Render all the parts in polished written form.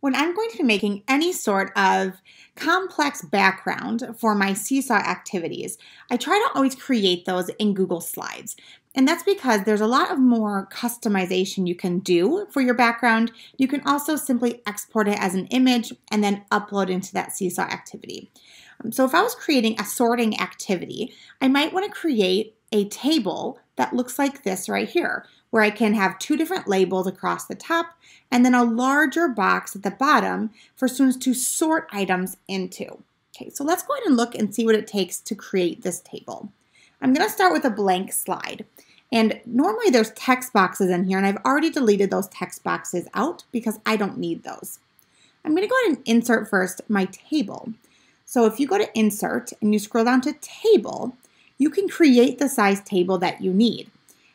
When I'm going to be making any sort of complex background for my Seesaw activities, I try to always create those in Google Slides. And that's because there's a lot of more customization you can do for your background. You can also simply export it as an image and then upload into that Seesaw activity. So if I was creating a sorting activity, I might want to create a table that looks like this right here, where I can have two different labels across the top and then a larger box at the bottom for students to sort items into. Okay, so let's go ahead and look and see what it takes to create this table. I'm going to start with a blank slide. And normally there's text boxes in here, and I've already deleted those text boxes out because I don't need those. I'm going to go ahead and insert first my table. So if you go to Insert and you scroll down to Table, you can create the size table that you need.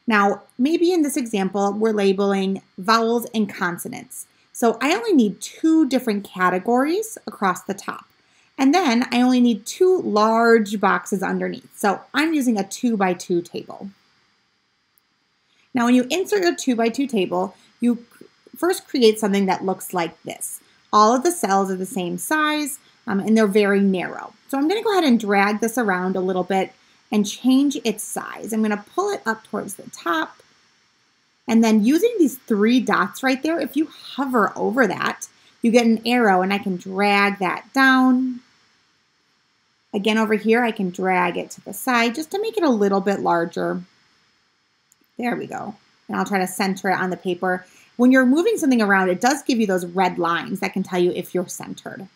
Now, maybe in this example, we're labeling vowels and consonants. So I only need two different categories across the top. And then I only need two large boxes underneath. So I'm using a 2x2 table. Now, when you insert your 2x2 table, you first create something that looks like this. All of the cells are the same size, and they're very narrow. So I'm going to go ahead and drag this around a little bit and change its size. I'm going to pull it up towards the top. And then using these three dots right there, if you hover over that, you get an arrow and I can drag that down. Again, over here, I can drag it to the side just to make it a little bit larger. There we go. And I'll try to center it on the paper. When you're moving something around, it does give you those red lines that can tell you if you're centered.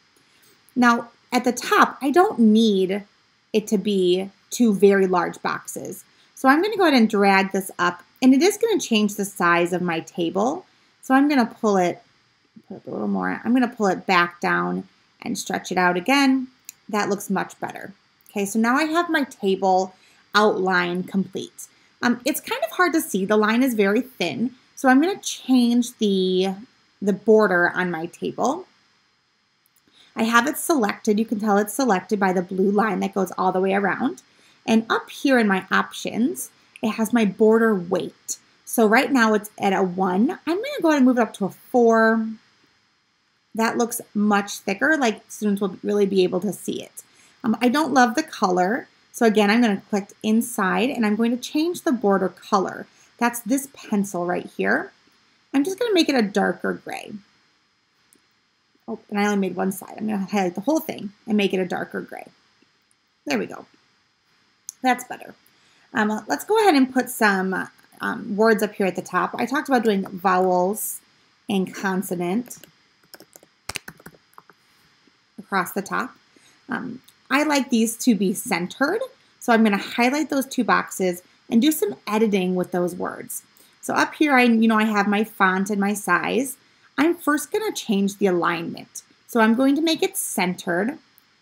Now, at the top, I don't need it to be two very large boxes. So I'm going to go ahead and drag this up, and it is going to change the size of my table. So I'm going to pull it a little more. I'm going to pull it back down and stretch it out again. That looks much better. Okay, so now I have my table outline complete. It's kind of hard to see. The line is very thin. So I'm going to change the border on my table. I have it selected. You can tell it's selected by the blue line that goes all the way around. And up here in my options, it has my border weight. So right now it's at a 1. I'm going to go ahead and move it up to a 4. That looks much thicker, like students will really be able to see it. I don't love the color. So again, I'm going to click inside and I'm going to change the border color. That's this pencil right here. I'm just going to make it a darker gray. Oh, and I only made one side. I'm going to highlight the whole thing and make it a darker gray. There we go. That's better. Let's go ahead and put some words up here at the top. I talked about doing vowels and consonant across the top. I like these to be centered, so I'm going to highlight those two boxes and do some editing with those words. So up here, I have my font and my size. I'm first going to change the alignment. So I'm going to make it centered.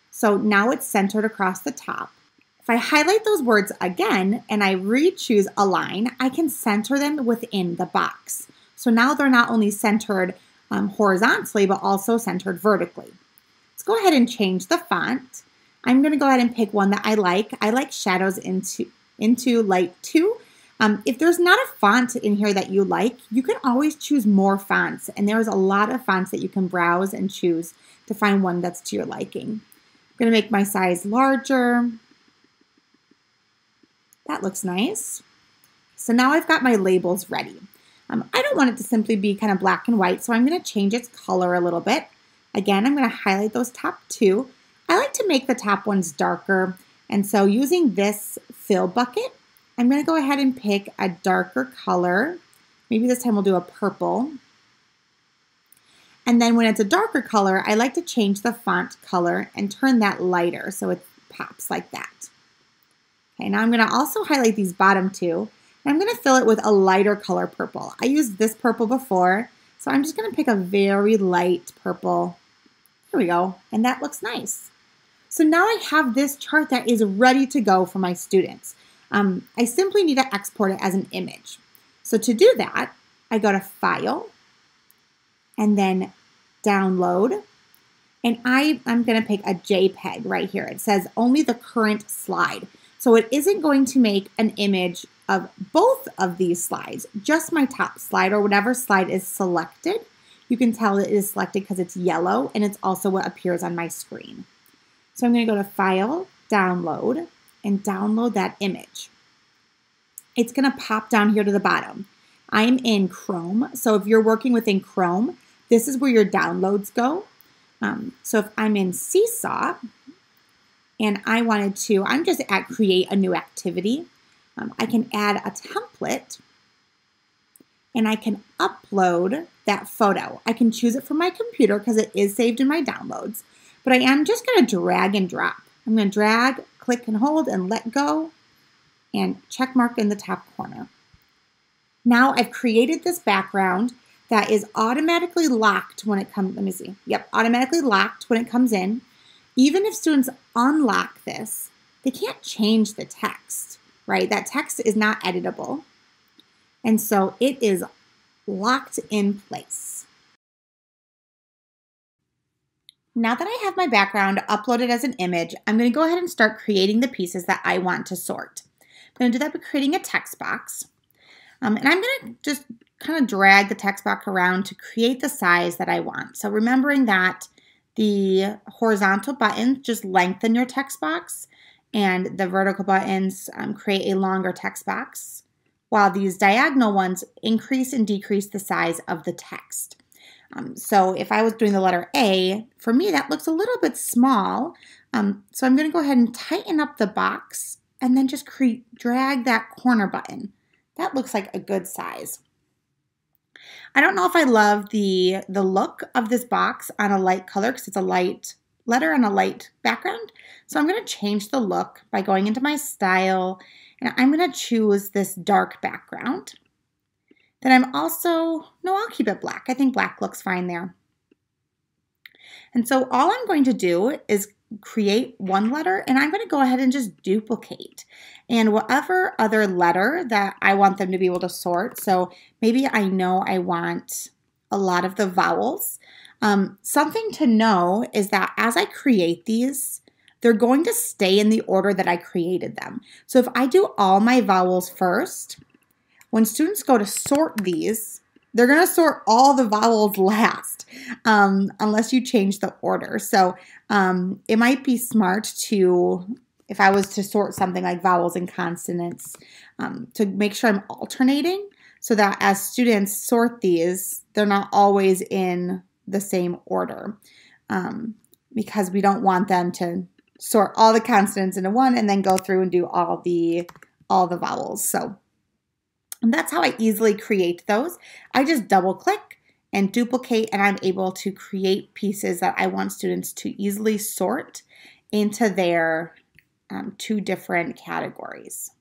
So now it's centered across the top. If I highlight those words again and I re-choose Align, I can center them within the box. So now they're not only centered horizontally, but also centered vertically. Let's go ahead and change the font. I'm going to go ahead and pick one that I like. I like Shadows into Light 2. If there's not a font in here that you like, you can always choose more fonts. And there's a lot of fonts that you can browse and choose to find one that's to your liking. I'm going to make my size larger. That looks nice. So now I've got my labels ready. I don't want it to simply be kind of black and white, so I'm going to change its color a little bit. Again, I'm going to highlight those top two. I like to make the top ones darker, and so using this fill bucket, I'm going to go ahead and pick a darker color. Maybe this time we'll do a purple. And then when it's a darker color, I like to change the font color and turn that lighter so it pops like that. Okay, now I'm going to also highlight these bottom two, and I'm going to fill it with a lighter color purple. I used this purple before, so I'm just going to pick a very light purple. Here we go, and that looks nice. So now I have this chart that is ready to go for my students. I simply need to export it as an image. So to do that, I go to File, and then Download, and I'm going to pick a JPEG right here. It says only the current slide. So it isn't going to make an image of both of these slides, just my top slide or whatever slide is selected. You can tell it is selected because it's yellow, and it's also what appears on my screen. So I'm going to go to File, Download, and download that image. It's going to pop down here to the bottom. I'm in Chrome, so if you're working within Chrome, this is where your downloads go. So if I'm in Seesaw, and I wanted to, I'm just at Create a New Activity. I can add a template, and I can upload that photo. I can choose it from my computer because it is saved in my downloads, but I am just going to drag and drop. I'm going to drag, click and hold, and let go, and check mark in the top corner. Now I've created this background that is automatically locked when it comes, let me see. Yep, automatically locked when it comes in. Even if students unlock this, they can't change the text, right? That text is not editable. And so it is locked in place. Now that I have my background uploaded as an image, I'm going to go ahead and start creating the pieces that I want to sort. I'm going to do that by creating a text box. And I'm going to just kind of drag the text box around to create the size that I want. So remembering that the horizontal buttons just lengthen your text box, and the vertical buttons create a longer text box, while these diagonal ones increase and decrease the size of the text. So if I was doing the letter A, for me that looks a little bit small. So I'm going to go ahead and tighten up the box and then just drag that corner button. That looks like a good size. I don't know if I love the look of this box on a light color because it's a light letter on a light background. So I'm going to change the look by going into my style, and I'm going to choose this dark background. Then I'll keep it black. I think black looks fine there. And so all I'm going to do is create one letter, and I'm going to go ahead and just duplicate. And whatever other letter that I want them to be able to sort, so maybe I know I want a lot of the vowels. Something to know is that as I create these, they're going to stay in the order that I created them. So if I do all my vowels first, when students go to sort these, they're going to sort all the vowels last, unless you change the order. So it might be smart to, if I was to sort something like vowels and consonants, to make sure I'm alternating so that as students sort these, they're not always in the same order, because we don't want them to sort all the consonants into one and then go through and do all the vowels. So and that's how I easily create those. I just double click and duplicate, and I'm able to create pieces that I want students to easily sort into their two different categories.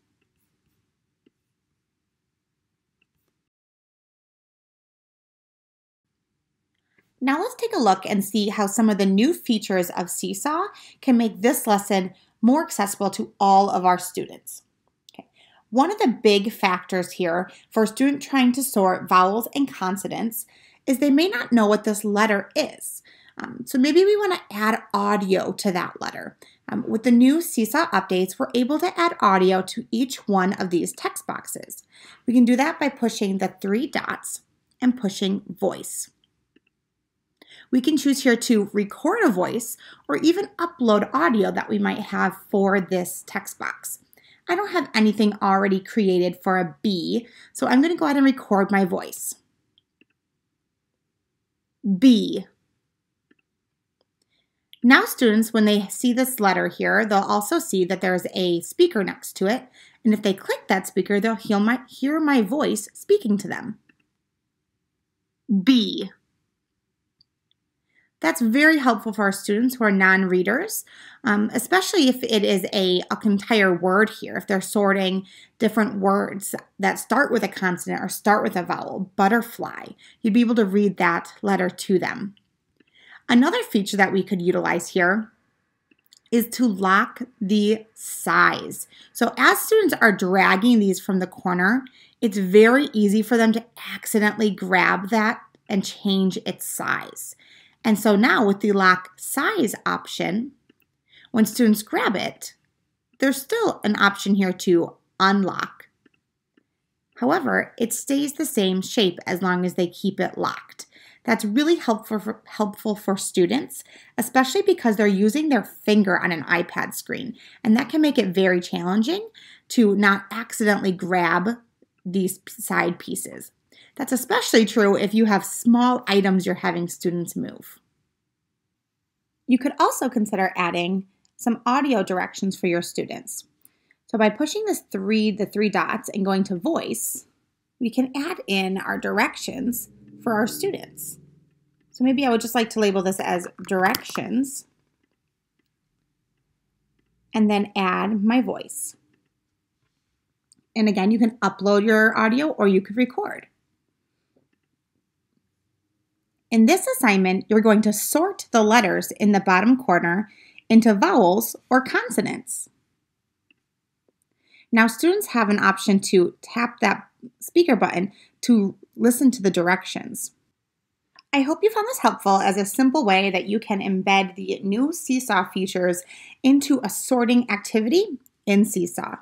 Now let's take a look and see how some of the new features of Seesaw can make this lesson more accessible to all of our students. One of the big factors here for a student trying to sort vowels and consonants is they may not know what this letter is. So maybe we want to add audio to that letter. With the new Seesaw updates, we're able to add audio to each one of these text boxes. We can do that by pushing the three dots and pushing voice. We can choose here to record a voice or even upload audio that we might have for this text box. I don't have anything already created for a B, so I'm going to go ahead and record my voice. B. Now students, when they see this letter here, they'll also see that there's a speaker next to it, and if they click that speaker, they'll hear my voice speaking to them. B. That's very helpful for our students who are non-readers, especially if it is an entire word here. If they're sorting different words that start with a consonant or start with a vowel, butterfly, you'd be able to read that letter to them. Another feature that we could utilize here is to lock the size. So as students are dragging these from the corner, it's very easy for them to accidentally grab that and change its size. And so now with the lock size option, when students grab it, there's still an option here to unlock. However, it stays the same shape as long as they keep it locked. That's really helpful for students, especially because they're using their finger on an iPad screen. And that can make it very challenging to not accidentally grab these side pieces. That's especially true if you have small items you're having students move. You could also consider adding some audio directions for your students. So by pushing the three dots and going to voice, we can add in our directions for our students. So maybe I would just like to label this as directions and then add my voice. And again, you can upload your audio or you could record. In this assignment, you're going to sort the letters in the bottom corner into vowels or consonants. Now, students have an option to tap that speaker button to listen to the directions. I hope you found this helpful as a simple way that you can embed the new Seesaw features into a sorting activity in Seesaw.